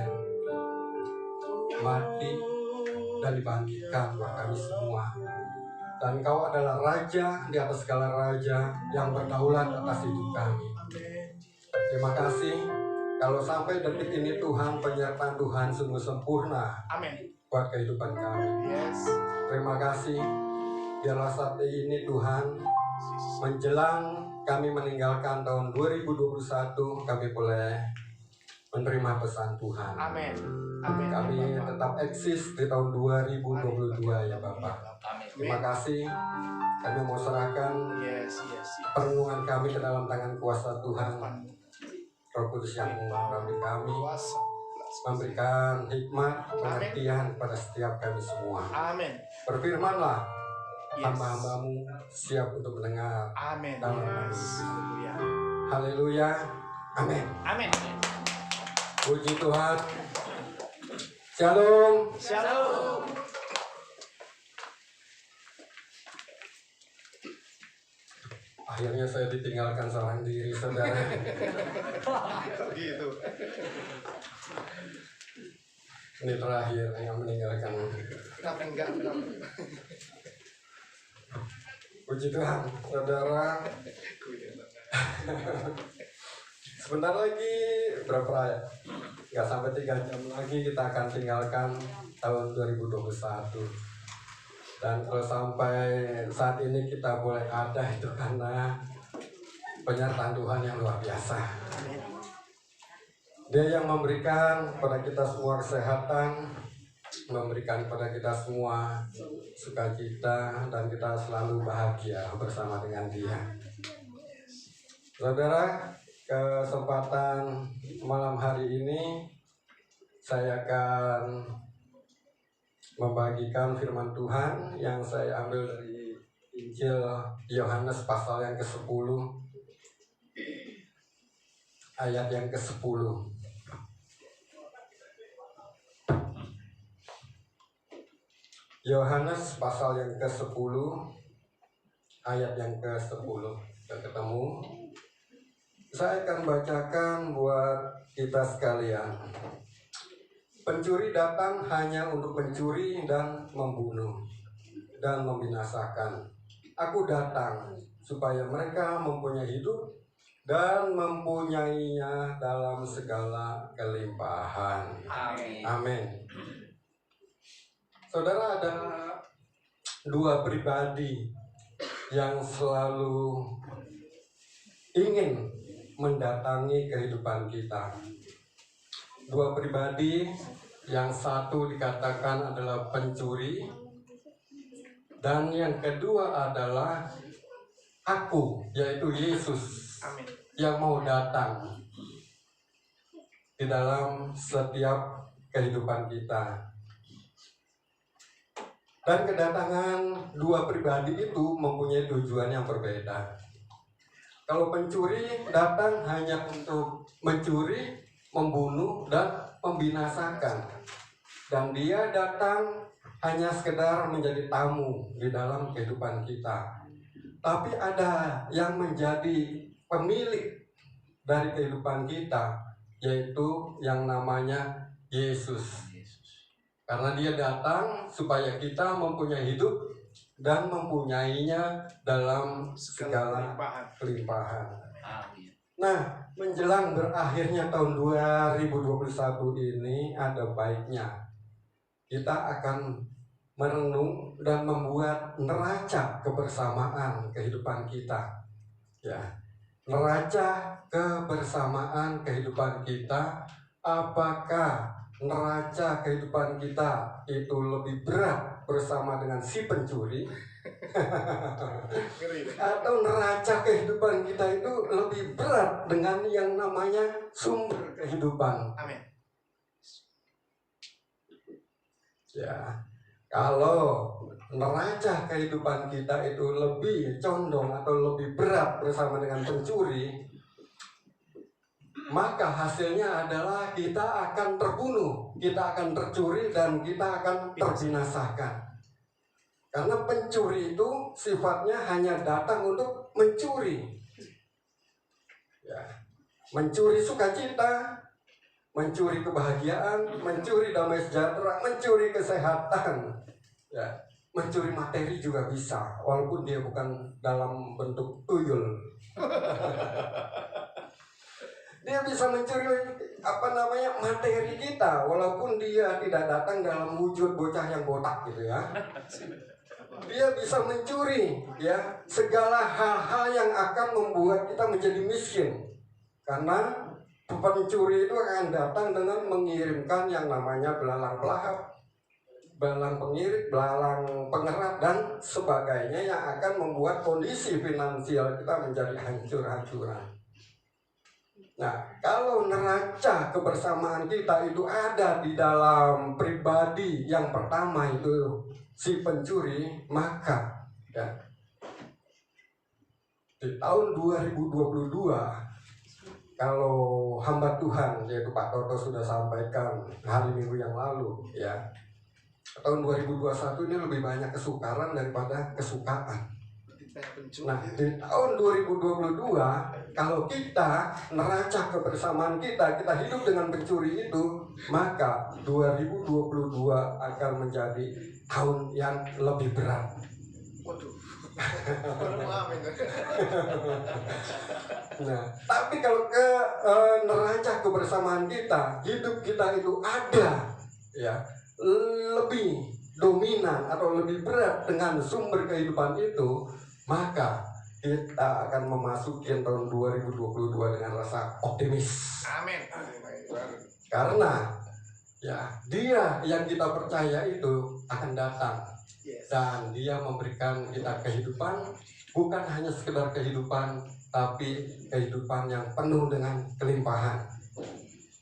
yang mati dan dibangkitkan buat kami semua. Dan Engkau adalah Raja di atas segala raja yang berdaulat atas hidup kami. Terima kasih kalau sampai detik ini Tuhan, penyertaan Tuhan sungguh sempurna. Amin. Buat kehidupan kami. Yes. Terima kasih. Biarlah saat ini Tuhan, menjelang kami meninggalkan tahun 2021, kami boleh menerima pesan Tuhan. Amin. Amin. Kami tetap eksis di tahun 2022 ya Bapak. Terima kasih. Kami mau serahkan perenungan kami ke dalam tangan kuasa Tuhan. Roh Kudus yang mengurapi kami, memberikan hikmat, pengertian kepada setiap kami semua. Amin. Berfirmanlah, hamba-hambamu siap untuk mendengar. Amin. Haleluya. Amin. Amin. Puji Tuhan. Shalom. Shalom. Akhirnya saya ditinggalkan seorang diri, saudara. Gitu. Ini terakhir yang meninggalkan. Enggak. Puji Tuhan, saudara. Sebentar lagi berapa ya? Nggak sampai 3 jam lagi kita akan tinggalkan tahun 2021. Dan kalau sampai saat ini kita boleh ada itu karena penyertaan Tuhan yang luar biasa. Dia yang memberikan kepada kita semua kesehatan, memberikan kepada kita semua sukacita, dan kita selalu bahagia bersama dengan Dia. Saudara, kesempatan malam hari ini saya akan membagikan firman Tuhan yang saya ambil dari Injil Yohanes pasal yang ke-10 ayat yang ke-10. Yohanes pasal yang ke-10 ayat yang ke-10. Sudah ketemu? Saya akan bacakan buat kita sekalian. Pencuri datang hanya untuk mencuri dan membunuh dan membinasakan. Aku datang supaya mereka mempunyai hidup dan mempunyainya dalam segala kelimpahan. Amin. Amin. Saudara, ada 2 pribadi yang selalu ingin mendatangi kehidupan kita. 2 pribadi, yang satu dikatakan adalah pencuri, dan yang kedua adalah aku, yaitu Yesus. Amin. Yang mau datang di dalam setiap kehidupan kita. Dan kedatangan 2 pribadi itu mempunyai tujuan yang berbeda. Kalau pencuri datang hanya untuk mencuri, membunuh, dan membinasakan. Dan dia datang hanya sekedar menjadi tamu di dalam kehidupan kita. Tapi ada yang menjadi pemilik dari kehidupan kita, yaitu yang namanya Yesus. Karena dia datang supaya kita mempunyai hidup dan mempunyainya dalam segala kelimpahan. Nah, menjelang berakhirnya tahun 2021 ini ada baiknya kita akan merenung dan membuat neraca kebersamaan kehidupan kita. Ya, neraca kebersamaan kehidupan kita. Apakah neraca kehidupan kita itu lebih berat bersama dengan si pencuri? Atau neraca kehidupan kita itu lebih berat dengan yang namanya sumber kehidupan? Amin. Ya, kalau neraca kehidupan kita itu lebih condong atau lebih berat bersama dengan pencuri, maka hasilnya adalah kita akan terbunuh, kita akan tercuri, dan kita akan terbinasakan. Karena pencuri itu sifatnya hanya datang untuk mencuri. Ya, mencuri sukacita, mencuri kebahagiaan, mencuri damai sejahtera, mencuri kesehatan, ya, mencuri materi juga bisa, walaupun dia bukan dalam bentuk tuyul. Dia bisa mencuri materi kita, walaupun dia tidak datang dalam wujud bocah yang botak gitu ya. Dia bisa mencuri ya segala hal-hal yang akan membuat kita menjadi miskin. Karena pencuri itu akan datang dengan mengirimkan yang namanya belalang pelahap, belalang pengirit, belalang pengerat, dan sebagainya yang akan membuat kondisi finansial kita menjadi hancur-hancuran. Nah, kalau neraca kebersamaan kita itu ada di dalam pribadi yang pertama itu si pencuri, maka ya, di tahun 2022 kalau hamba Tuhan yaitu Pak Toto sudah sampaikan hari Minggu yang lalu ya, tahun 2021 ini lebih banyak kesukaran daripada kesukaan. Nah, di tahun 2022 kalau kita neraca kebersamaan kita hidup dengan pencuri itu, maka 2022 akan menjadi tahun yang lebih berat. Waduh. Nah, tapi kalau neraca kebersamaan kita, hidup kita itu ada ya, lebih dominan atau lebih berat dengan sumber kehidupan itu, maka kita akan memasuki tahun 2022 dengan rasa optimis. Amin. Karena ya, Dia yang kita percaya itu akan datang. Dan Dia memberikan kita kehidupan, bukan hanya sekedar kehidupan, tapi kehidupan yang penuh dengan kelimpahan.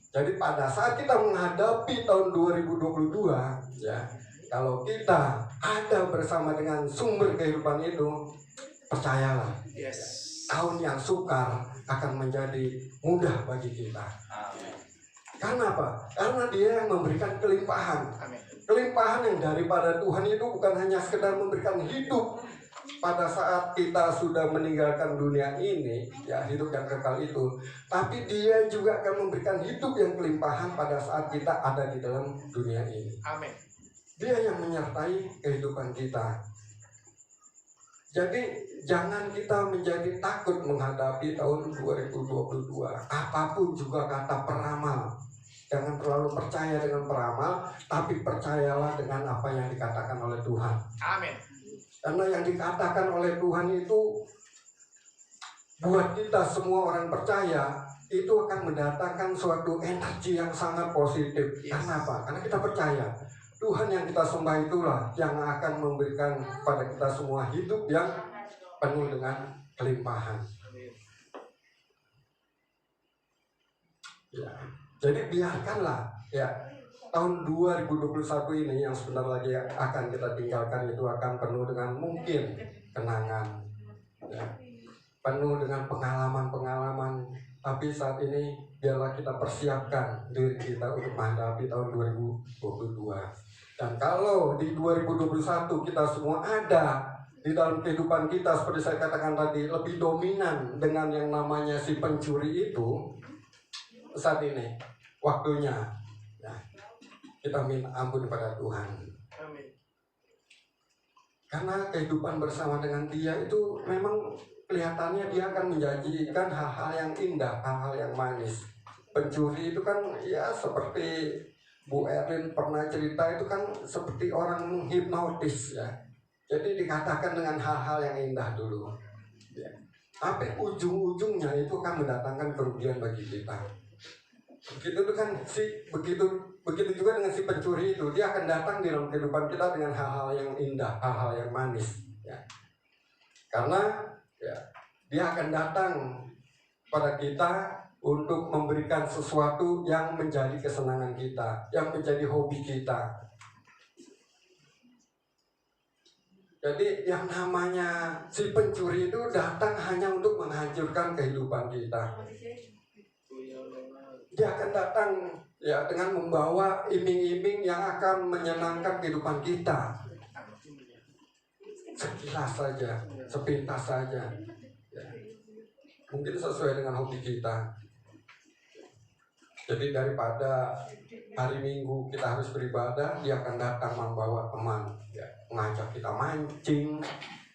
Jadi pada saat kita menghadapi tahun 2022 ya, kalau kita ada bersama dengan sumber kehidupan itu, percayalah, tahun yang sukar akan menjadi mudah bagi kita. Karena apa? Karena Dia yang memberikan kelimpahan. Kelimpahan yang daripada Tuhan itu bukan hanya sekedar memberikan hidup pada saat kita sudah meninggalkan dunia ini, ya, hidup yang kekal itu, tapi Dia juga akan memberikan hidup yang kelimpahan pada saat kita ada di dalam dunia ini. Amin. Dia yang menyertai kehidupan kita. Jadi jangan kita menjadi takut menghadapi tahun 2022. Apapun juga kata peramal, jangan terlalu percaya dengan peramal, tapi percayalah dengan apa yang dikatakan oleh Tuhan. Amin. Karena yang dikatakan oleh Tuhan itu buat kita semua orang percaya itu akan mendatangkan suatu energi yang sangat positif. Karena apa? Karena kita percaya Tuhan yang kita sembah itulah yang akan memberikan pada kita semua hidup yang penuh dengan kelimpahan. Ya. Jadi biarkanlah ya, tahun 2021 ini yang sebentar lagi akan kita tinggalkan itu akan penuh dengan mungkin kenangan ya, penuh dengan pengalaman-pengalaman, tapi saat ini biarlah kita persiapkan diri kita untuk menghadapi tahun 2022. Dan kalau di 2021 kita semua ada di dalam kehidupan kita, seperti saya katakan tadi, lebih dominan dengan yang namanya si pencuri itu, saat ini waktunya ya, kita minta ampun kepada Tuhan. Amin. Karena kehidupan bersama dengan Dia itu memang kelihatannya Dia akan menjanjikan hal-hal yang indah, hal-hal yang manis. Pencuri itu kan ya seperti Bu Erin pernah cerita, itu kan seperti orang hipnotis ya. Jadi dikatakan dengan hal-hal yang indah dulu ya. Tapi ujung-ujungnya itu akan mendatangkan kerugian bagi kita. Begitu juga dengan si pencuri itu, dia akan datang di dalam kehidupan kita dengan hal-hal yang indah, hal-hal yang manis ya. Karena ya, dia akan datang pada kita untuk memberikan sesuatu yang menjadi kesenangan kita, yang menjadi hobi kita. Jadi yang namanya si pencuri itu datang hanya untuk menghancurkan kehidupan kita. Dia akan datang ya dengan membawa iming-iming yang akan menyenangkan kehidupan kita. Sekilas saja, sepintas saja ya. Mungkin sesuai dengan hobi kita. Jadi daripada hari Minggu kita harus beribadah, dia akan datang membawa teman, ya, ngajak kita mancing,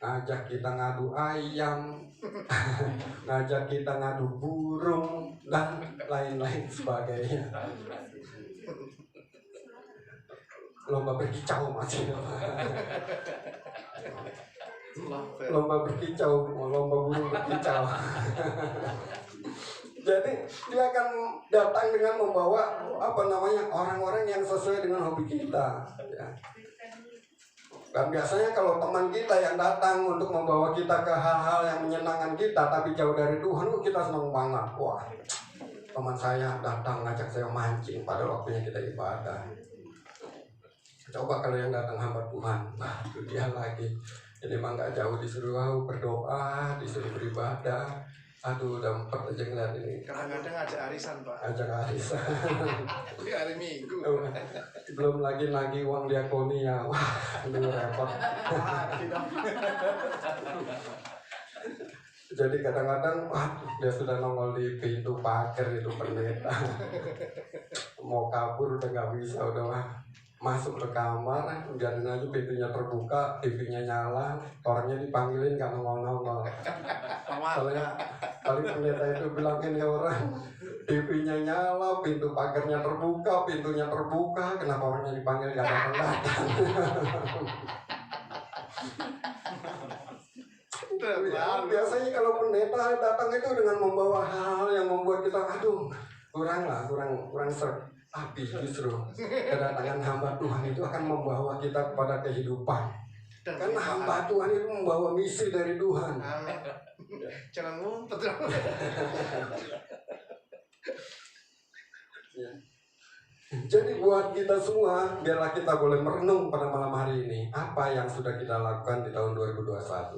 ngajak kita ngadu ayam, ngajak kita ngadu burung, dan lain-lain sebagainya. Lomba berkicau masih. Lomba berkicau, lomba burung berkicau. Jadi dia akan datang dengan membawa orang-orang yang sesuai dengan hobi kita, ya. Dan biasanya kalau teman kita yang datang untuk membawa kita ke hal-hal yang menyenangkan kita tapi jauh dari Tuhan, kita senang banget. Wah, teman saya datang ngajak saya mancing pada waktunya kita ibadah. Coba kalau yang datang hamba Tuhan, nah itu dia lagi. Jadi emang gak jauh disuruh berdoa, disuruh beribadah. Aduh, udah 4 aja ngeliat ini. Kadang-kadang ajak arisan, Pak. Ajak arisan. Di hari Minggu. Belum lagi uang diakoni ya. Wah, itu repot. Jadi kadang-kadang dia sudah nongol di pintu pagar itu pendeta. Mau kabur udah gak bisa, udah masuk ke kamar, biarin aja pintunya terbuka, TV-nya nyala, orangnya dipanggilin gak nongol-nongol. Soalnya kali pendeta itu bilang ini orang, TV-nya nyala, pintu pagarnya terbuka, pintunya terbuka, kenapa orangnya dipanggil gak datang-datang? Ya, biasanya kalau pendeta datang itu dengan membawa hal yang membuat kita kurang serp. Tapi justru kedatangan hamba Tuhan itu akan membawa kita kepada kehidupan. Karena hamba Tuhan itu membawa misi dari Tuhan. Amin. Jangan ngumpet. Ya. Jadi buat kita semua, biarlah kita boleh merenung pada malam hari ini apa yang sudah kita lakukan di tahun 2021.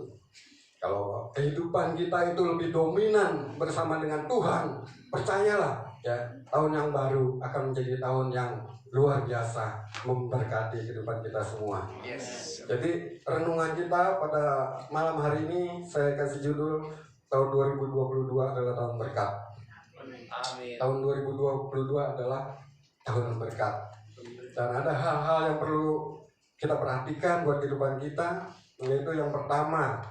Kalau kehidupan kita itu lebih dominan bersama dengan Tuhan, percayalah ya, tahun yang baru akan menjadi tahun yang luar biasa memberkati kehidupan kita semua. Yes. Jadi renungan kita pada malam hari ini saya kasih judul tahun 2022 adalah tahun berkat. Amin. Tahun 2022 adalah tahun berkat. Dan ada hal-hal yang perlu kita perhatikan buat kehidupan kita, yaitu yang pertama,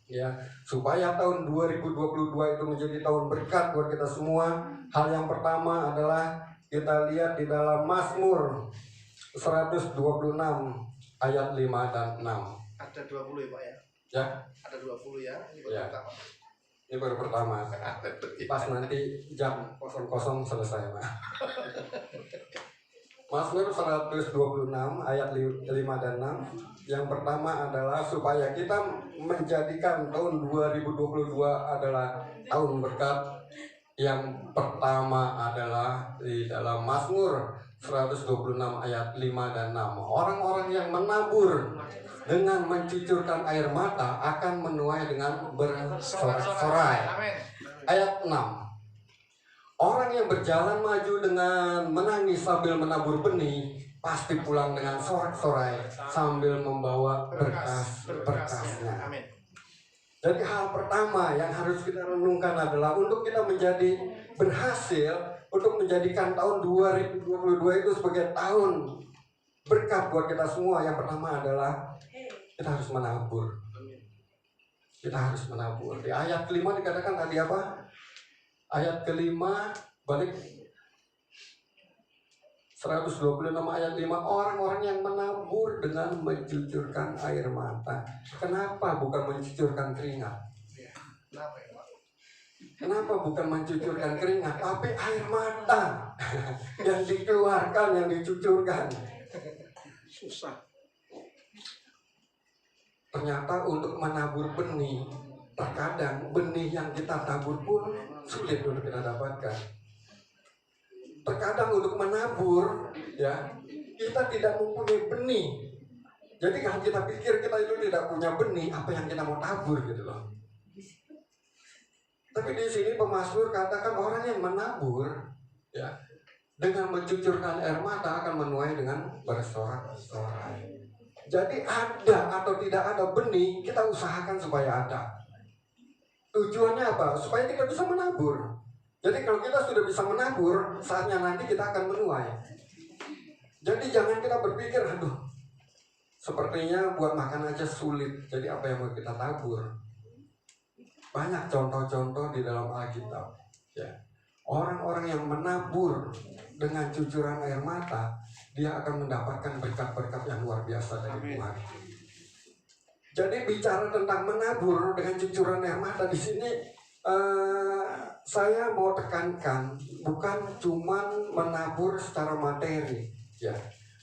ya, supaya tahun 2022 itu menjadi tahun berkat buat kita semua. Hal yang pertama adalah kita lihat di dalam Mazmur 126 ayat 5 dan 6. Ada 20 ya, Pak ya? Ya. Ada 20 ya. Ini baru Ya. pertama. Ini baru pertama. Pas nanti jam 00 selesai, Pak. Mazmur 126 ayat 5 dan 6. Yang pertama adalah supaya kita menjadikan tahun 2022 adalah tahun berkat. Yang pertama adalah di dalam Mazmur 126 ayat 5 dan 6. Orang-orang yang menabur dengan mencucurkan air mata akan menuai dengan bersorak-sorai. Ayat 6. Orang yang berjalan maju dengan menangis sambil menabur benih pasti pulang dengan sorak-sorai sambil membawa berkas-berkasnya. Jadi hal pertama yang harus kita renungkan adalah untuk kita menjadi berhasil, untuk menjadikan tahun 2022 itu sebagai tahun berkat buat kita semua. Yang pertama adalah kita harus menabur. Kita harus menabur. Di ayat kelima dikatakan tadi apa? Ayat kelima balik 126 ayat 5, orang-orang yang menabur dengan mencucurkan air mata. Kenapa bukan mencucurkan keringat? Kenapa bukan mencucurkan keringat, tapi air mata yang dikeluarkan, yang dicucurkan? Susah. Ternyata untuk menabur benih, terkadang benih yang kita tabur pun sulit untuk kita dapatkan. Terkadang untuk menabur, ya, kita tidak mempunyai benih. Jadi kalau kita pikir kita itu tidak punya benih, apa yang kita mau tabur gitu loh. Tapi di sini pemazmur katakan orang yang menabur, ya, dengan mencucurkan air mata akan menuai dengan bersorak-sorai. Jadi ada atau tidak ada benih, kita usahakan supaya ada. Tujuannya apa? Supaya kita bisa menabur. Jadi kalau kita sudah bisa menabur, saatnya nanti kita akan menuai. Jadi jangan kita berpikir, aduh, sepertinya buat makan aja sulit, jadi apa yang mau kita tabur? Banyak contoh-contoh di dalam Alkitab. Ya. Orang-orang yang menabur dengan cucuran air mata, dia akan mendapatkan berkat-berkat yang luar biasa dari Tuhan. Jadi bicara tentang menabur dengan cucuran air mata di sini, saya mau tekankan bukan cuma menabur secara materi, ya.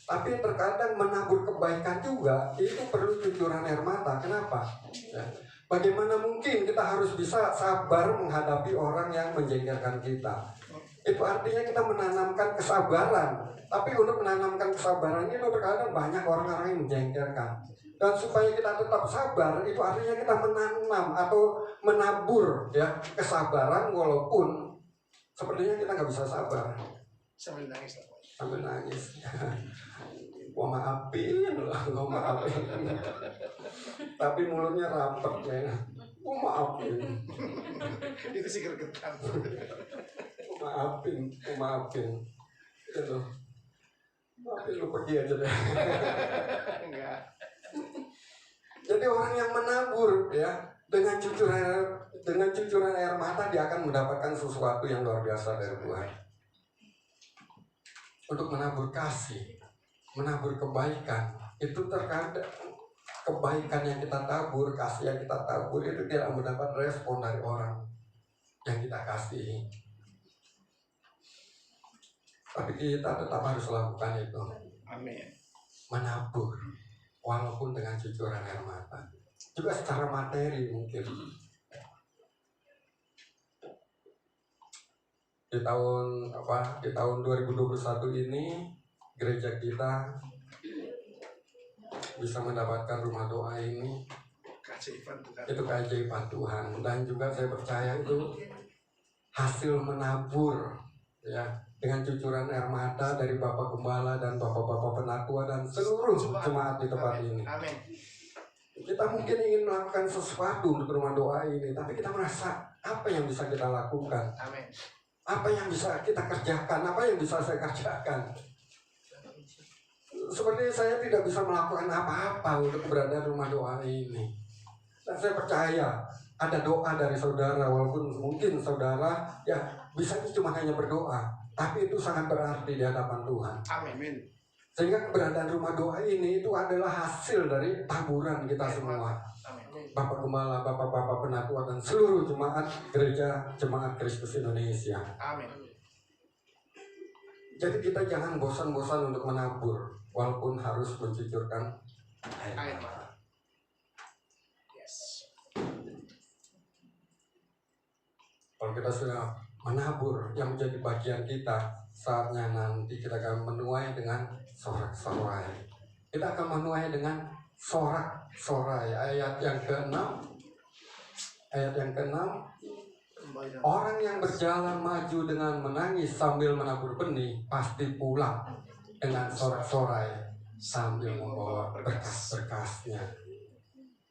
Tapi terkadang menabur kebaikan juga itu perlu cucuran air mata. Kenapa? Ya. Bagaimana mungkin kita harus bisa sabar menghadapi orang yang menjengkelkan kita? Itu artinya kita menanamkan kesabaran. Tapi untuk menanamkan kesabaran itu terkadang banyak orang-orang yang menjengkelkan. Dan supaya kita tetap sabar, itu artinya kita menanam atau menabur ya kesabaran walaupun sepertinya kita nggak bisa sabar. Sambil nangis. Sambil nangis. Gua maafin lah, gua maafin. Tapi mulutnya rapat ya. Gua maafin. Itu sih gregetan. Gua maafin. Gitu. Maafin lu pergi aja deh. Enggak. Jadi orang yang menabur ya dengan cucuran air mata, dia akan mendapatkan sesuatu yang luar biasa dari Tuhan. Untuk menabur kasih, menabur kebaikan, itu terkadang kebaikan yang kita tabur, kasih yang kita tabur itu tidak mendapat respon dari orang yang kita kasihi. Tapi kita tetap harus lakukan itu. Amin. Menabur, walaupun dengan cucuran air mata. Juga secara materi mungkin. Di tahun 2021 ini gereja kita bisa mendapatkan rumah doa ini. Itu keajaiban Tuhan. Dan juga saya percaya itu hasil menabur ya dengan cucuran air mata dari Bapak Gembala dan Bapak-Bapak Penatua dan seluruh jemaat di tempat ini. Amin. Kita mungkin ingin melakukan sesuatu untuk rumah doa ini, tapi kita merasa apa yang bisa kita lakukan? Amin. Apa yang bisa kita kerjakan? Apa yang bisa saya kerjakan? Seperti saya tidak bisa melakukan apa-apa untuk keberadaan rumah doa ini. Dan saya percaya ada doa dari saudara, walaupun mungkin saudara ya bisa cuma hanya berdoa, tapi itu sangat berarti di hadapan Tuhan. Amin. Sehingga keberadaan rumah doa ini itu adalah hasil dari taburan kita semua. Bapak Gembala, Bapak-Bapak Penatua dan seluruh jemaat gereja Jemaat Kristus Indonesia. Amin. Jadi kita jangan bosan-bosan untuk menabur, walaupun harus mencucurkan air mata. Yes. Kalau kita sudah menabur yang menjadi bagian kita, saatnya nanti kita akan menuai dengan sorak-sorai. Kita akan menuai dengan sorak-sorai. Ayat yang ke-6. Orang yang berjalan maju dengan menangis sambil menabur benih pasti pulang dengan sorak-sorai sambil membawa berkas-berkasnya.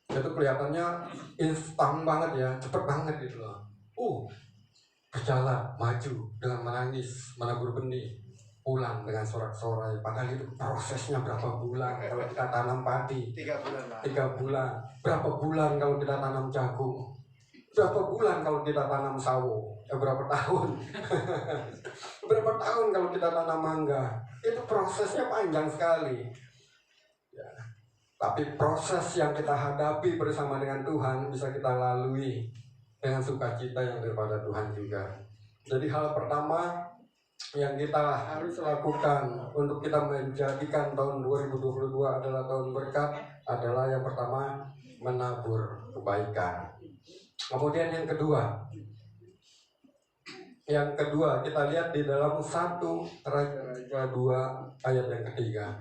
Itu kelihatannya instan banget ya, cepet banget gitu loh. Berjalan maju dengan menangis menabur benih, pulang dengan sorak-sorai. Padahal itu prosesnya berapa bulan kalau kita tanam padi? 3 bulan lah. 3 bulan. Berapa bulan kalau kita tanam jagung? Berapa bulan kalau kita tanam sawo? Berapa tahun? Berapa tahun kalau kita tanam mangga? Itu prosesnya panjang sekali. Ya. Tapi proses yang kita hadapi bersama dengan Tuhan bisa kita lalui dengan sukacita yang daripada Tuhan juga. Jadi hal pertama yang kita harus lakukan untuk kita menjadikan tahun 2022 adalah tahun berkat adalah yang pertama menabur kebaikan. Kemudian yang kedua kita lihat di dalam 1 Raja-Raja 2 ayat yang ketiga.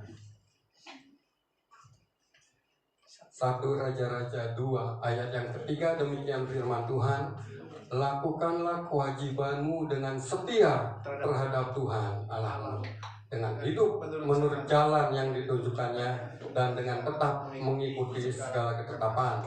1 Raja-Raja 2 ayat yang ketiga, demikian firman Tuhan, lakukanlah kewajibanmu dengan setia terhadap Tuhan Allahmu, dengan hidup menurut jalan yang ditunjukkannya dan dengan tetap mengikuti segala ketetapan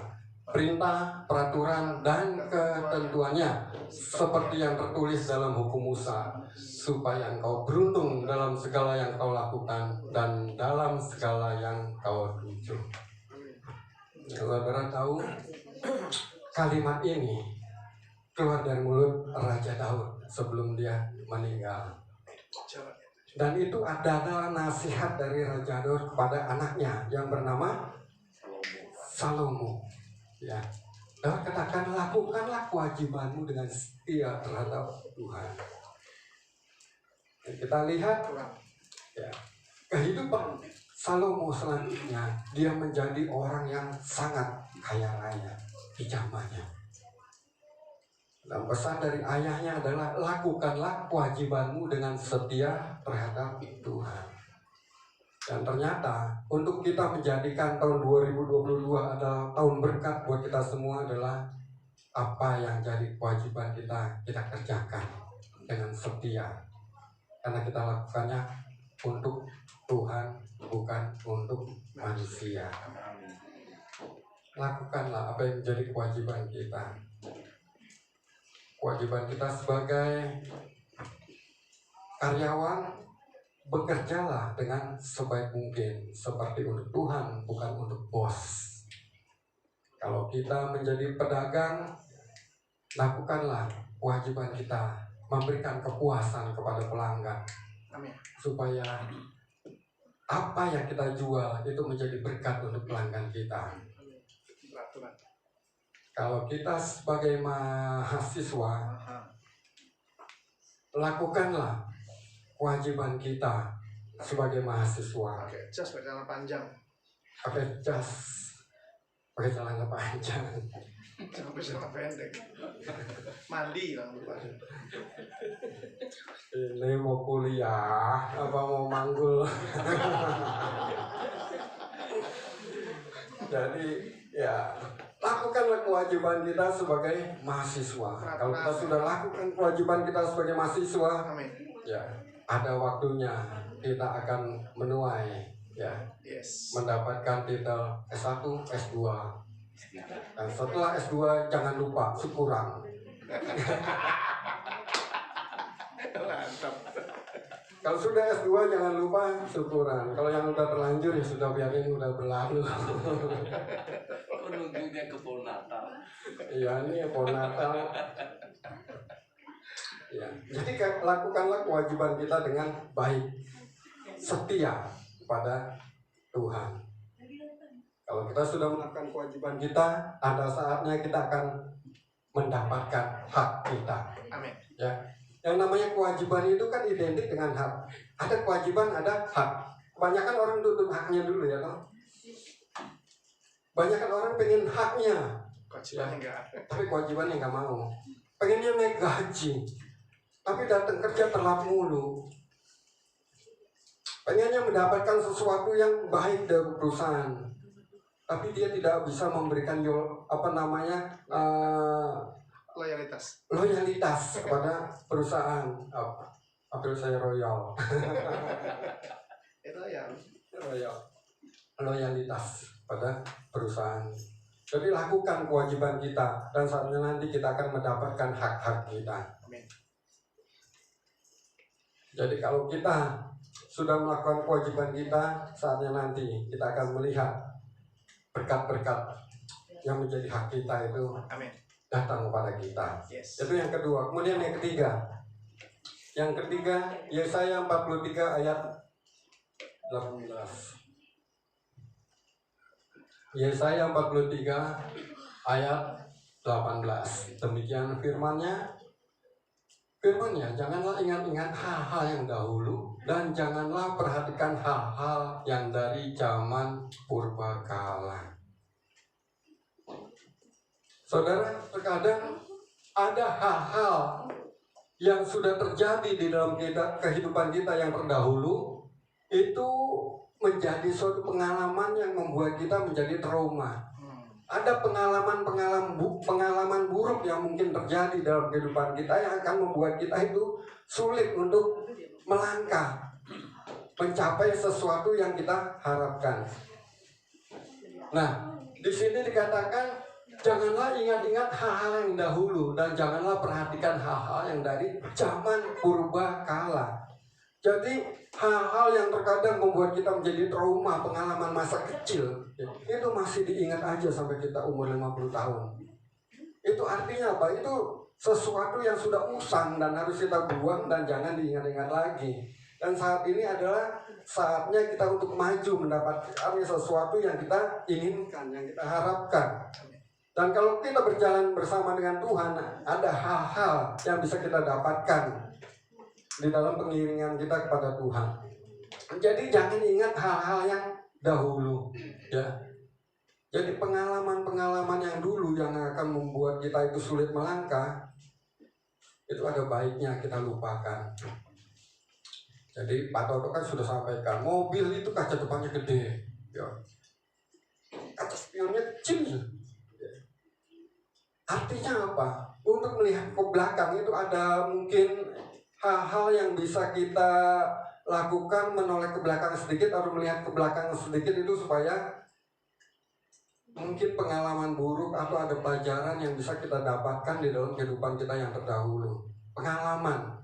perintah, peraturan, dan ketentuannya seperti yang tertulis dalam hukum Musa, supaya engkau beruntung dalam segala yang kau lakukan dan dalam segala yang kau tuju. Saudara tahu, kalimat ini keluar dari mulut Raja Daud sebelum dia meninggal. Dan itu adalah nasihat dari Raja Daud kepada anaknya yang bernama Salomo. Ya, Daud katakan, lakukanlah kewajibanmu dengan setia terhadap Tuhan. Dan kita lihat ya, kehidupan Salomo selanjutnya, dia menjadi orang yang sangat kaya raya di zamannya. Dan pesan dari ayahnya adalah lakukanlah kewajibanmu dengan setia terhadap Tuhan. Dan ternyata untuk kita menjadikan tahun 2022 adalah tahun berkat buat kita semua adalah apa yang jadi kewajiban kita kerjakan dengan setia. Karena kita lakukannya untuk Tuhan, bukan untuk manusia. Lakukanlah apa yang menjadi kewajiban kita. Kewajiban kita sebagai karyawan, bekerjalah dengan sebaik mungkin seperti untuk Tuhan, bukan untuk bos. Kalau kita menjadi pedagang, lakukanlah kewajiban kita memberikan kepuasan kepada pelanggan. Amin. Supaya apa yang kita jual itu menjadi berkat untuk pelanggan kita. Kalau kita sebagai mahasiswa, lakukanlah kewajiban kita sebagai mahasiswa. Pakai jas, pakai celana panjang. Pakai jas, pakai celana panjang. Jangan pakai celana pendek. Mandi lah lupa. Ini mau kuliah, apa mau manggul? Jadi ya, lakukanlah kewajiban kita sebagai mahasiswa. Kalau kita sudah lakukan kewajiban kita sebagai mahasiswa, ya, ada waktunya kita akan menuai, ya, mendapatkan titel S1, S2. Dan setelah S2 jangan lupa syukuran. Kalau sudah S2 jangan lupa syukuran. Kalau yang udah terlanjur ya sudah, biarin, udah berlalu. Menunggunya ke pohon Natal. Iya, ini pohon Natal. Ya, jadi lakukanlah kewajiban kita dengan baik, setia kepada Tuhan. Kalau kita sudah melakukan kewajiban kita, ada saatnya kita akan mendapatkan hak kita. Amin. Ya, yang namanya kewajiban itu kan identik dengan hak. Ada kewajiban, ada hak. Kebanyakan orang tutup haknya dulu ya, toh. Banyakan orang pengen haknya, kewajibannya enggak. Tapi kewajibannya nggak mau. Pengennya naik gaji, tapi datang kerja telat mulu. Pengennya mendapatkan sesuatu yang baik dari perusahaan, tapi dia tidak bisa memberikan loyalitas kepada perusahaan. Apel saya royal. Loyalitas pada perusahaan. Jadi lakukan kewajiban kita, dan saatnya nanti kita akan mendapatkan hak-hak kita. Amin. Jadi kalau kita sudah melakukan kewajiban kita, saatnya nanti kita akan melihat berkat-berkat yang menjadi hak kita itu datang kepada kita. Itu yang kedua. Kemudian yang ketiga. Yang ketiga, Yesaya 43 ayat 18. Yesaya 43 ayat 18. Demikian firman-Nya. Firman-Nya, janganlah ingat-ingat hal-hal yang dahulu, dan janganlah perhatikan hal-hal yang dari zaman purbakala. Saudara, terkadang ada hal-hal yang sudah terjadi di dalam kehidupan kita yang terdahulu, itu menjadi suatu pengalaman yang membuat kita menjadi trauma. Ada pengalaman buruk yang mungkin terjadi dalam kehidupan kita yang akan membuat kita itu sulit untuk melangkah mencapai sesuatu yang kita harapkan. Nah, di sini dikatakan Janganlah ingat-ingat hal-hal yang dahulu, dan janganlah perhatikan hal-hal yang dari zaman purba kala. Jadi hal-hal yang terkadang membuat kita menjadi trauma, pengalaman masa kecil, itu masih diingat aja sampai kita umur 50 tahun. Itu artinya apa? Itu sesuatu yang sudah usang dan harus kita buang dan jangan diingat-ingat lagi. Dan saat ini adalah saatnya kita untuk maju mendapatkan sesuatu yang kita inginkan, yang kita harapkan. Dan kalau kita berjalan bersama dengan Tuhan, ada hal-hal yang bisa kita dapatkan di dalam pengiringan kita kepada Tuhan. Jadi jangan ingat hal-hal yang dahulu, ya. Jadi pengalaman-pengalaman yang dulu yang akan membuat kita itu sulit melangkah, itu ada baiknya kita lupakan. Jadi Pak Toto kan sudah sampaikan, mobil itu kaca depannya gede, ya. Kaca spionnya kecil. Artinya apa? Untuk melihat ke belakang itu ada mungkin hal-hal yang bisa kita lakukan, menoleh ke belakang sedikit atau melihat ke belakang sedikit itu supaya mungkin pengalaman buruk atau ada pelajaran yang bisa kita dapatkan di dalam kehidupan kita yang terdahulu. Pengalaman.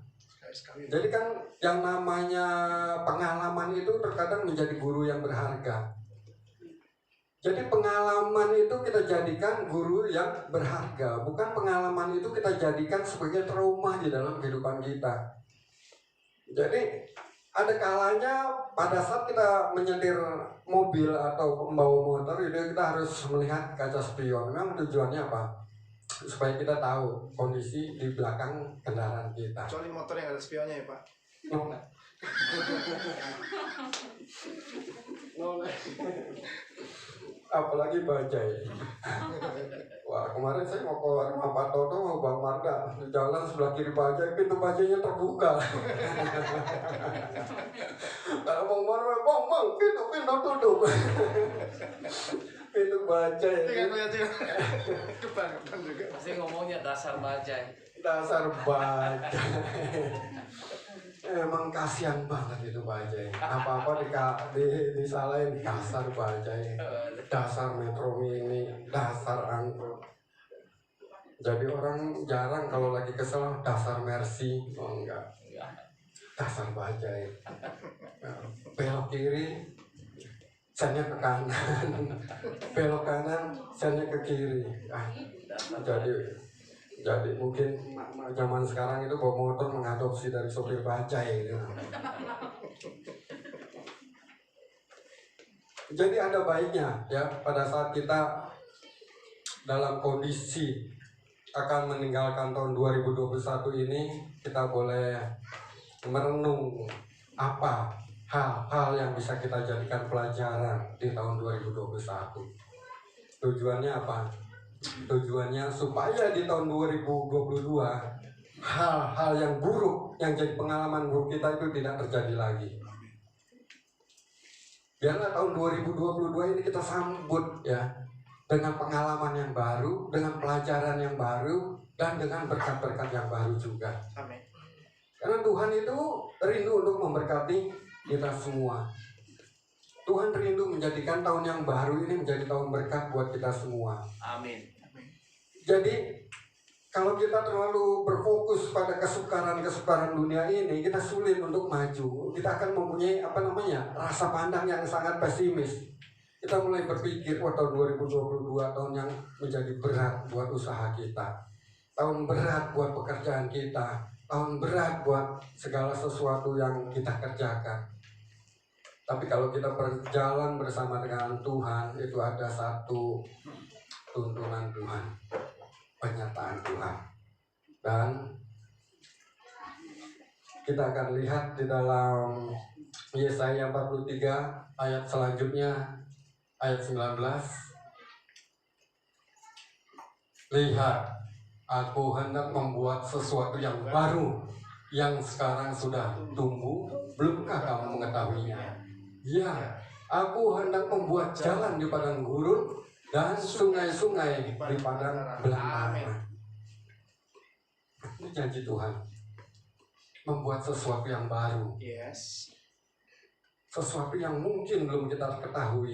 Jadi kan yang namanya pengalaman itu terkadang menjadi guru yang berharga. Jadi pengalaman itu kita jadikan guru yang berharga, bukan pengalaman itu kita jadikan sebagai trauma di dalam kehidupan kita. Jadi ada kalanya pada saat kita menyetir mobil atau membawa motor itu kita harus melihat kaca spion. Memang tujuannya apa? Supaya kita tahu kondisi di belakang kendaraan kita. Kecuali motor yang ada spionnya ya Pak. Apalagi bajai. Wah, kemarin saya mau ke rumah Pak Toto, mau Bang Marga, di jalan sebelah kiri bajai, pintu bajainya terbuka. Kalau Bang Marga, bang, pintu tutup. Pintu bajai. Depan juga. Pasti ngomongnya dasar bajai. Dasar bajai. Emang kasihan banget itu bajai. Apa-apa disalahin, dasar bajai, dasar Metro Mini, dasar angkot. Jadi orang jarang kalau lagi kesel dasar Mercy. Oh enggak, dasar bajai. Belok kiri, sennya ke kanan. Belok kanan, sennya ke kiri. Jadi mungkin zaman sekarang itu bawa motor mengadopsi dari sopir bajai gitu. Jadi ada baiknya ya pada saat kita dalam kondisi akan meninggalkan tahun 2021 ini, kita boleh merenung apa hal-hal yang bisa kita jadikan pelajaran di tahun 2021. Tujuannya apa? Tujuannya supaya di tahun 2022 hal-hal yang buruk yang jadi pengalaman buruk kita itu tidak terjadi lagi. Biarlah tahun 2022 ini kita sambut ya dengan pengalaman yang baru, dengan pelajaran yang baru, dan dengan berkat-berkat yang baru juga. Amin. Karena Tuhan itu rindu untuk memberkati kita semua. Tuhan rindu menjadikan tahun yang baru ini menjadi tahun berkat buat kita semua. Amin. Jadi kalau kita terlalu berfokus pada kesukaran dunia ini, kita sulit untuk maju. Kita akan mempunyai rasa pandang yang sangat pesimis. Kita mulai berpikir, tahun 2022 tahun yang menjadi berat buat usaha kita, tahun berat buat pekerjaan kita, tahun berat buat segala sesuatu yang kita kerjakan. Tapi kalau kita berjalan bersama dengan Tuhan, itu ada satu tuntunan Tuhan, penyataan Tuhan. Dan kita akan lihat di dalam Yesaya 43 ayat selanjutnya, ayat 19. Lihat, aku hendak membuat sesuatu yang baru, yang sekarang sudah tumbuh, belumkah kamu mengetahuinya? Ya, aku hendak membuat jalan di padang gurun dan sungai-sungai di padang belantara. Ini janji Tuhan, membuat sesuatu yang baru. Yes. Sesuatu yang mungkin belum kita ketahui,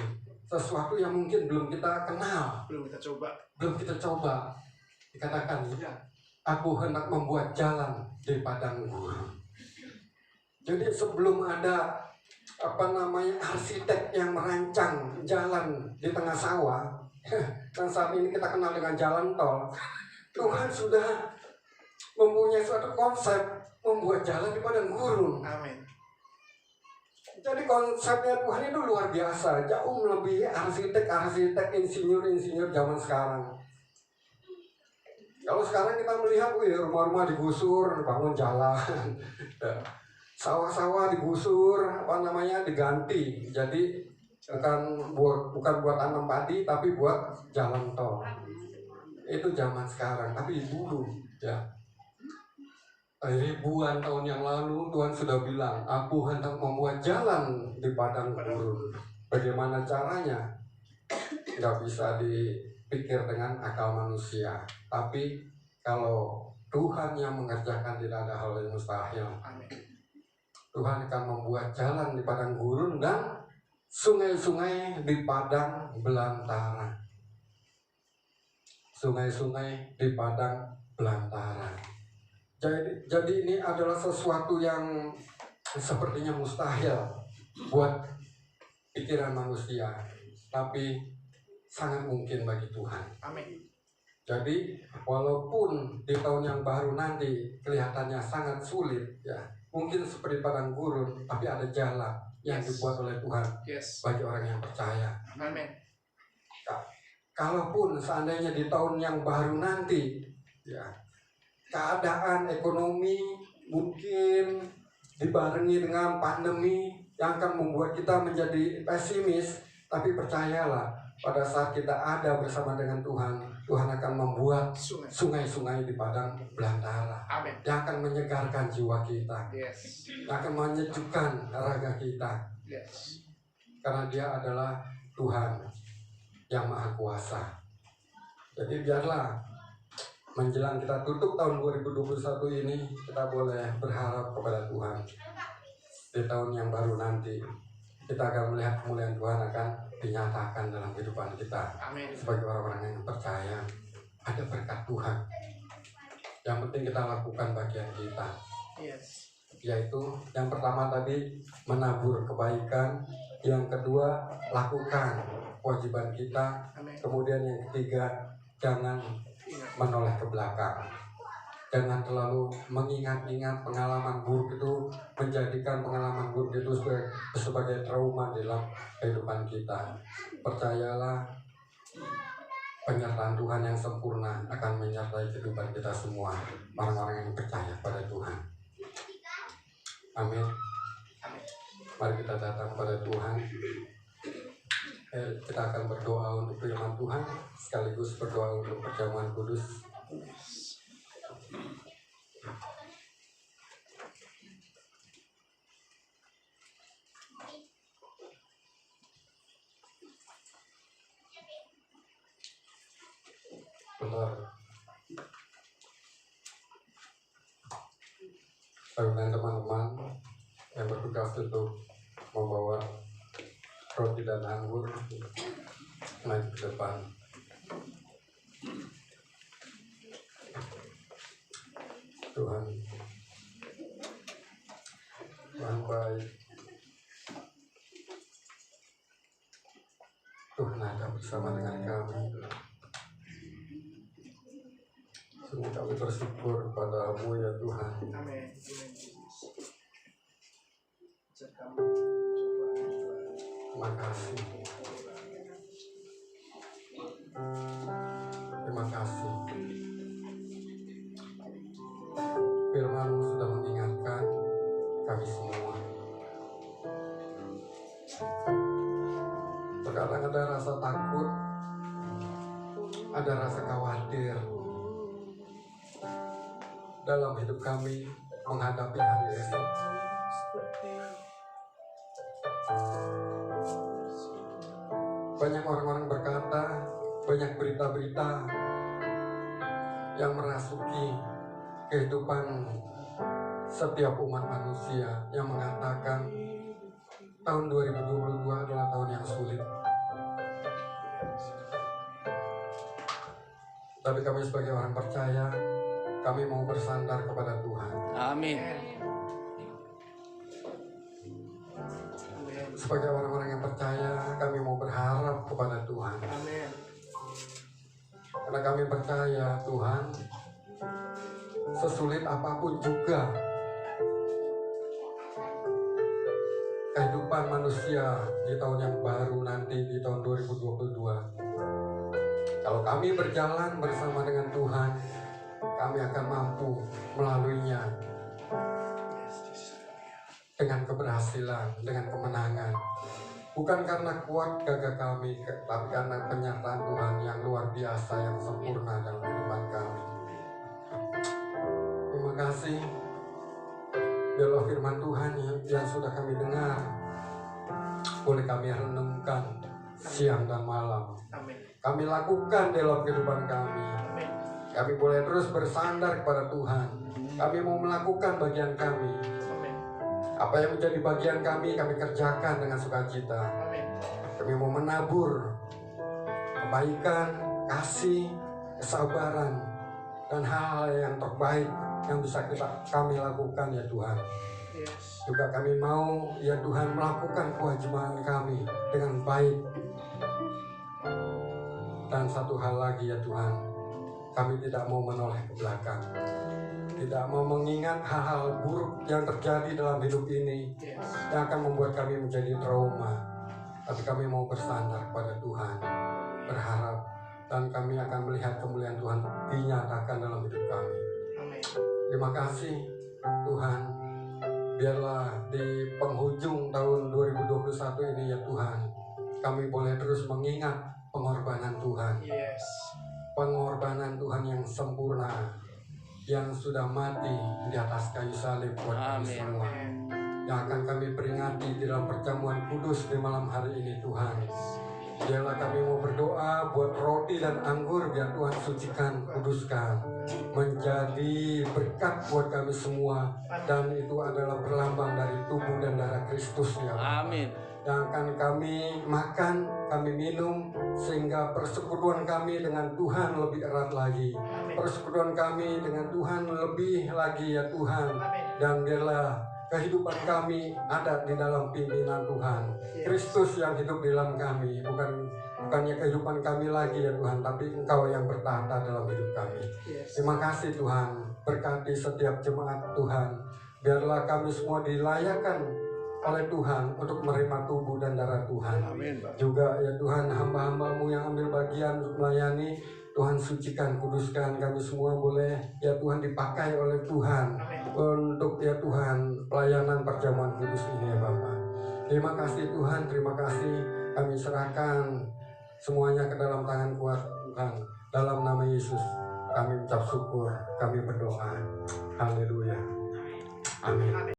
sesuatu yang mungkin belum kita kenal, belum kita coba. Dikatakan, aku hendak membuat jalan di padang gurun. Jadi sebelum ada arsitek yang merancang jalan di tengah sawah, dan saat ini kita kenal dengan jalan tol, Tuhan sudah mempunyai suatu konsep membuat jalan di padang gurun. Amin. Jadi konsepnya Tuhan itu luar biasa, jauh melebihi arsitek, insinyur zaman sekarang. Kalau sekarang kita melihat, rumah-rumah digusur, bangun jalan, sawah-sawah digusur, diganti. Jadi bukan buat tanam padi, tapi buat jalan tol. Itu zaman sekarang, tapi dulu ya. Ribuan tahun yang lalu Tuhan sudah bilang, aku hendak membuat jalan di padang gurun. Bagaimana caranya? Nggak bisa dipikir dengan akal manusia. Tapi kalau Tuhan yang mengerjakan, tidak ada hal yang mustahil. Tuhan akan membuat jalan di padang gurun dan sungai-sungai di padang belantara. Sungai-sungai di padang belantara. Jadi ini adalah sesuatu yang sepertinya mustahil buat pikiran manusia, tapi sangat mungkin bagi Tuhan. Amin. Jadi walaupun di tahun yang baru nanti kelihatannya sangat sulit, ya mungkin seperti padang gurun, tapi ada jalan yang dibuat oleh Tuhan bagi orang yang percaya. Amin. Kalaupun seandainya di tahun yang baru nanti, ya keadaan ekonomi mungkin dibarengi dengan pandemi yang akan membuat kita menjadi pesimis, tapi percayalah, pada saat kita ada bersama dengan Tuhan, Tuhan akan membuat sungai-sungai di padang belantara. Amin. Yang akan menyegarkan jiwa kita, yang akan menyejukkan raga kita, karena Dia adalah Tuhan yang Maha Kuasa. Jadi biarlah menjelang kita tutup tahun 2021 ini, kita boleh berharap kepada Tuhan. Di tahun yang baru nanti, kita akan melihat kemuliaan Tuhan akan dinyatakan dalam kehidupan kita. Amin. Sebagai orang-orang yang percaya, ada berkat Tuhan. Yang penting kita lakukan bagian kita. Yaitu yang pertama tadi, menabur kebaikan. Yang kedua, lakukan kewajiban kita. Kemudian yang ketiga, jangan menoleh ke belakang. Jangan terlalu mengingat-ingat pengalaman buruk itu, menjadikan pengalaman buruk itu sebagai trauma dalam kehidupan kita. Percayalah, penyertaan Tuhan yang sempurna akan menyertai kehidupan kita semua, orang-orang yang percaya pada Tuhan. Amin. Mari kita datang pada Tuhan. Kita akan berdoa untuk firman Tuhan, sekaligus berdoa untuk perjamuan kudus. Benar. Dengan teman-teman yang bertugas untuk membawa roti dan anggur naik ke depan. Tuhan baik. Tuhan ada bersama dengan kami. Sungguh kami bersyukur kepada-Mu ya Tuhan. Amin. Terima kasih. Terima kasih. Firman-Mu sudah mengingatkan kami semua. Terkadang ada rasa takut, ada rasa khawatir dalam hidup kami menghadapi hari esok. Banyak orang-orang berkata, banyak berita-berita yang merasuki kehidupan setiap umat manusia yang mengatakan tahun 2022 adalah tahun yang sulit. Tapi kami sebagai orang percaya, kami mau bersandar kepada Tuhan. Amin. Sebagai orang-orang yang percaya, kami mau berharap kepada Tuhan. Amin. Karena kami percaya Tuhan, sesulit apapun juga kehidupan manusia di tahun yang baru nanti, di tahun 2022, kalau kami berjalan bersama dengan Tuhan, kami akan mampu melaluinya dengan keberhasilan, dengan kemenangan. Bukan karena kuat gagah kami, tapi karena penyertaan Tuhan yang luar biasa, yang sempurna dalam kehidupan kami. Terima kasih. Biarlah firman Tuhan yang sudah kami dengar boleh kami renungkan siang dan malam. Amin. Kami lakukan dalam kehidupan kami. Amin. Kami boleh terus bersandar kepada Tuhan. Kami mau melakukan bagian kami. Amin. Apa yang menjadi bagian kami kerjakan dengan sukacita. Amin. Kami mau menabur kebaikan, kasih, kesabaran, dan hal-hal yang terbaik yang bisa kami lakukan ya Tuhan. Yes. Juga kami mau ya Tuhan melakukan kewajiban kami dengan baik. Dan satu hal lagi ya Tuhan, kami tidak mau menoleh ke belakang, tidak mau mengingat hal-hal buruk yang terjadi dalam hidup ini Yes. yang akan membuat kami menjadi trauma. Tapi kami mau bersandar kepada Tuhan, berharap, dan kami akan melihat kemuliaan Tuhan dinyatakan dalam hidup kami. Amin. Terima kasih Tuhan. Biarlah di penghujung tahun 2021 ini ya Tuhan, kami boleh terus mengingat pengorbanan Tuhan. Yes. Pengorbanan Tuhan yang sempurna, yang sudah mati di atas kayu salib buat kami Amin. semua. Yang akan kami peringati di dalam perjamuan kudus di malam hari ini Tuhan. Biarlah kami mau berdoa buat roti dan anggur, biar Tuhan sucikan, kuduskan, menjadi berkat buat kami semua, dan itu adalah berlambang dari tubuh dan darah Kristus ya Bapa. Amin. Yang akan kami makan, kami minum, sehingga persekutuan kami dengan Tuhan lebih erat lagi. Persekutuan kami dengan Tuhan lebih lagi ya Tuhan. Dan biarlah kehidupan kami ada di dalam pimpinan Tuhan. Kristus yang hidup di dalam kami, bukannya kehidupan kami lagi ya Tuhan, tapi Engkau yang bertahta dalam hidup kami. Yes. Terima kasih Tuhan, berkati setiap jemaat Tuhan. Biarlah kami semua dilayakkan oleh Tuhan untuk menerima tubuh dan darah Tuhan. Amin. Juga ya Tuhan, hamba-hambamu yang ambil bagian untuk melayani, Tuhan sucikan, kuduskan kami semua, boleh ya Tuhan dipakai oleh Tuhan untuk ya Tuhan pelayanan perjamuan kudus ini ya Bapak. Terima kasih Tuhan, terima kasih. Kami serahkan semuanya ke dalam tangan kuat Tuhan. Dalam nama Yesus kami ucap syukur, kami berdoa. Haleluya. Amin.